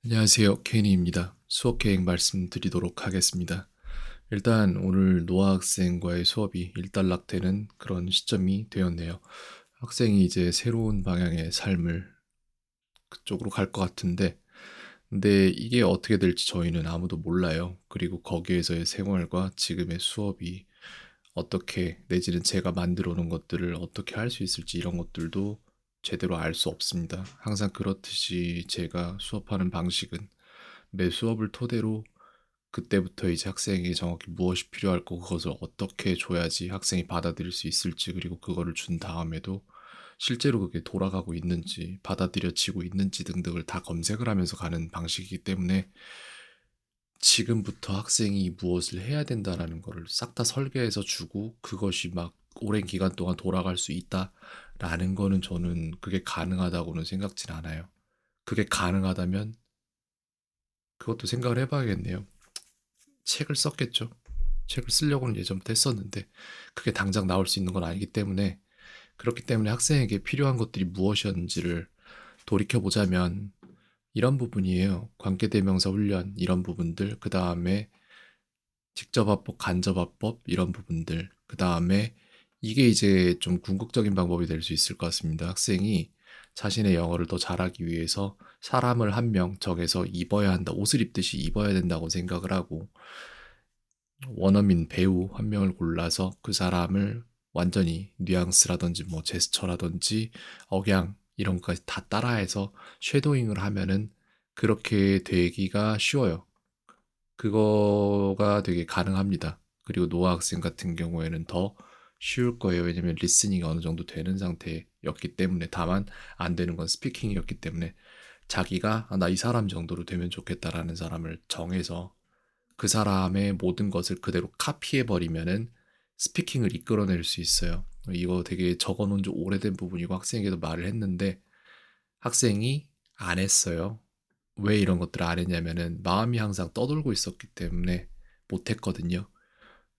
안녕하세요. 케니입니다. 수업 계획 말씀드리도록 하겠습니다. 일단 오늘 노아 학생과의 수업이 일단락되는 그런 시점이 되었네요. 학생이 이제 새로운 방향의 삶을 그쪽으로 갈 것 같은데, 근데 이게 어떻게 될지 저희는 아무도 몰라요. 그리고 거기에서의 생활과 지금의 수업이 어떻게, 내지는 제가 만들어 놓은 것들을 어떻게 할 수 있을지 이런 것들도 제대로 알 수 없습니다. 항상 그렇듯이 제가 수업하는 방식은 매 수업을 토대로 그때부터 이제 학생에게 정확히 무엇이 필요할 거고 그것을 어떻게 줘야지 학생이 받아들일 수 있을지, 그리고 그거를 준 다음에도 실제로 그게 돌아가고 있는지 받아들여지고 있는지 등등을 다 검색을 하면서 가는 방식이기 때문에 지금부터 학생이 무엇을 해야 된다라는 거를 싹 다 설계해서 주고 그것이 막 오랜 기간 동안 돌아갈 수 있다라는 거는 저는 그게 가능하다고는 생각진 않아요. 그게 가능하다면 그것도 생각을 해봐야겠네요. 책을 썼겠죠. 책을 쓰려고는 예전부터 했었는데 그게 당장 나올 수 있는 건 아니기 때문에, 그렇기 때문에 학생에게 필요한 것들이 무엇이었는지를 돌이켜보자면 이런 부분이에요. 관계대명사 훈련 이런 부분들, 그 다음에 직접화법, 간접화법 이런 부분들, 그 다음에 이게 이제 좀 궁극적인 방법이 될 수 있을 것 같습니다. 학생이 자신의 영어를 더 잘하기 위해서 사람을 한 명 정해서 입어야 한다, 옷을 입듯이 입어야 된다고 생각을 하고 원어민 배우 한 명을 골라서 그 사람을 완전히 뉘앙스라든지 뭐 제스처라든지 억양 이런 것까지 다 따라해서 쉐도잉을 하면은 그렇게 되기가 쉬워요. 그거가 되게 가능합니다. 그리고 노아 학생 같은 경우에는 더 쉬울 거예요. 왜냐면 리스닝이 어느 정도 되는 상태였기 때문에, 다만 안 되는 건 스피킹이었기 때문에 자기가 나 이 사람 정도로 되면 좋겠다라는 사람을 정해서 그 사람의 모든 것을 그대로 카피해 버리면은 스피킹을 이끌어낼 수 있어요. 이거 되게 적어 놓은 지 오래된 부분이고 학생에게도 말을 했는데 학생이 안 했어요. 왜 이런 것들을 안 했냐면은 마음이 항상 떠돌고 있었기 때문에 못 했거든요.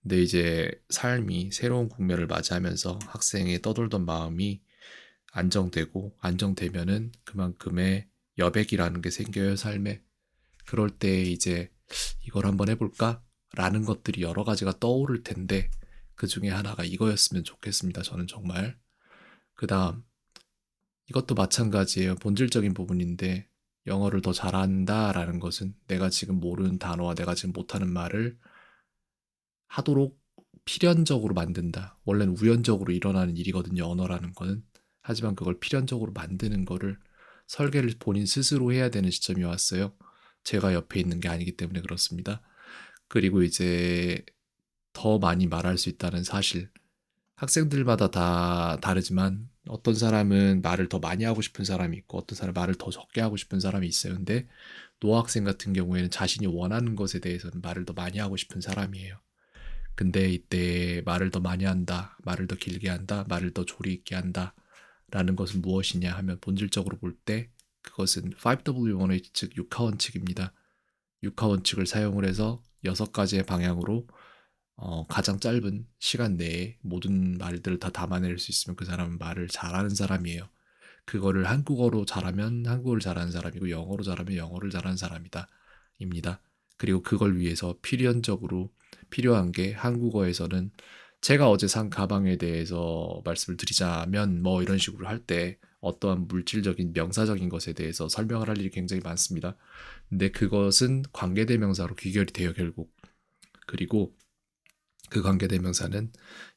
근데 이제 삶이 새로운 국면을 맞이하면서 학생의 떠돌던 마음이 안정되고, 안정되면은 그만큼의 여백이라는 게 생겨요, 삶에. 그럴 때 이제 이걸 한번 해볼까? 라는 것들이 여러 가지가 떠오를 텐데 그 중에 하나가 이거였으면 좋겠습니다. 저는 정말. 그 다음, 이것도 마찬가지예요. 본질적인 부분인데 영어를 더 잘한다라는 것은 내가 지금 모르는 단어와 내가 지금 못하는 말을 하도록 필연적으로 만든다. 원래는 우연적으로 일어나는 일이거든요, 언어라는 거는. 하지만 그걸 필연적으로 만드는 거를 설계를 본인 스스로 해야 되는 시점이 왔어요. 제가 옆에 있는 게 아니기 때문에 그렇습니다. 그리고 이제 더 많이 말할 수 있다는 사실. 학생들마다 다 다르지만 어떤 사람은 말을 더 많이 하고 싶은 사람이 있고 어떤 사람은 말을 더 적게 하고 싶은 사람이 있어요. 근데 노아 학생 같은 경우에는 자신이 원하는 것에 대해서는 말을 더 많이 하고 싶은 사람이에요. 근데 이때 말을 더 많이 한다, 말을 더 길게 한다, 말을 더 조리 있게 한다 라는 것은 무엇이냐 하면 본질적으로 볼 때 그것은 5W1H 즉 육하 원칙입니다. 육하 원칙을 사용을 해서 6가지의 방향으로 가장 짧은 시간 내에 모든 말들을 다 담아낼 수 있으면 그 사람은 말을 잘하는 사람이에요. 그거를 한국어로 잘하면 한국어를 잘하는 사람이고 영어로 잘하면 영어를 잘하는 사람이다. 입니다. 그리고 그걸 위해서 필연적으로 필요한 게 한국어에서는 제가 어제 산 가방에 대해서 말씀을 드리자면 뭐 이런 식으로 할 때 어떠한 물질적인 명사적인 것에 대해서 설명을 할 일이 굉장히 많습니다. 근데 그것은 관계대명사로 귀결이 돼요, 결국. 그리고 그 관계대명사는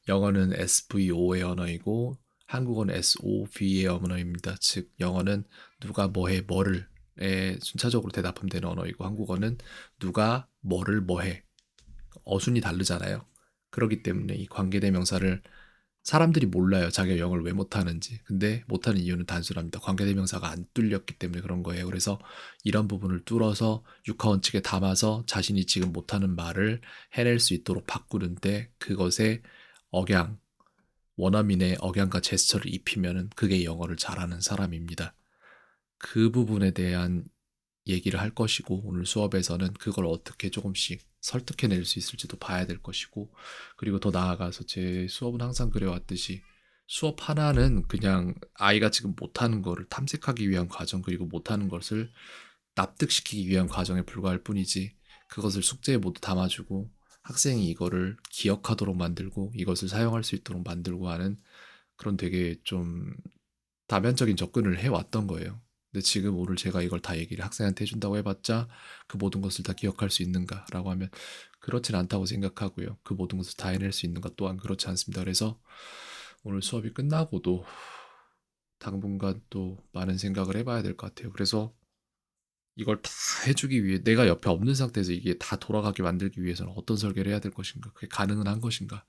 영어는 SVO의 언어이고 한국어는 SOV의 언어입니다. 즉 영어는 누가 뭐해 뭐를 에 순차적으로 대답하면 되는 언어이고 한국어는 누가 뭐를 뭐해 어순이 다르잖아요. 그렇기 때문에 이 관계대명사를 사람들이 몰라요. 자기가 영어를 왜 못하는지. 근데 못하는 이유는 단순합니다. 관계대명사가 안 뚫렸기 때문에 그런 거예요. 그래서 이런 부분을 뚫어서 육하원칙에 담아서 자신이 지금 못하는 말을 해낼 수 있도록 바꾸는데 그것에 억양, 원어민의 억양과 제스처를 입히면은 그게 영어를 잘하는 사람입니다. 그 부분에 대한 얘기를 할 것이고 오늘 수업에서는 그걸 어떻게 조금씩 설득해낼 수 있을지도 봐야 될 것이고, 그리고 더 나아가서 제 수업은 항상 그래왔듯이 수업 하나는 그냥 아이가 지금 못하는 거를 탐색하기 위한 과정, 그리고 못하는 것을 납득시키기 위한 과정에 불과할 뿐이지 그것을 숙제에 모두 담아주고 학생이 이거를 기억하도록 만들고 이것을 사용할 수 있도록 만들고 하는 그런 되게 좀 다면적인 접근을 해왔던 거예요. 근데 지금 오늘 제가 이걸 다 얘기를 학생한테 해준다고 해봤자 그 모든 것을 다 기억할 수 있는가라고 하면 그렇진 않다고 생각하고요. 그 모든 것을 다 해낼 수 있는가 또한 그렇지 않습니다. 그래서 오늘 수업이 끝나고도 당분간 또 많은 생각을 해봐야 될 것 같아요. 그래서 이걸 다 해주기 위해 내가 옆에 없는 상태에서 이게 다 돌아가게 만들기 위해서는 어떤 설계를 해야 될 것인가, 그게 가능은 한 것인가까지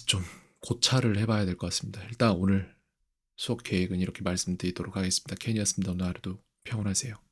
좀 고찰을 해봐야 될 것 같습니다. 일단 오늘 수업 계획은 이렇게 말씀드리도록 하겠습니다. 켄이었습니다. 오늘 하루도 평온하세요.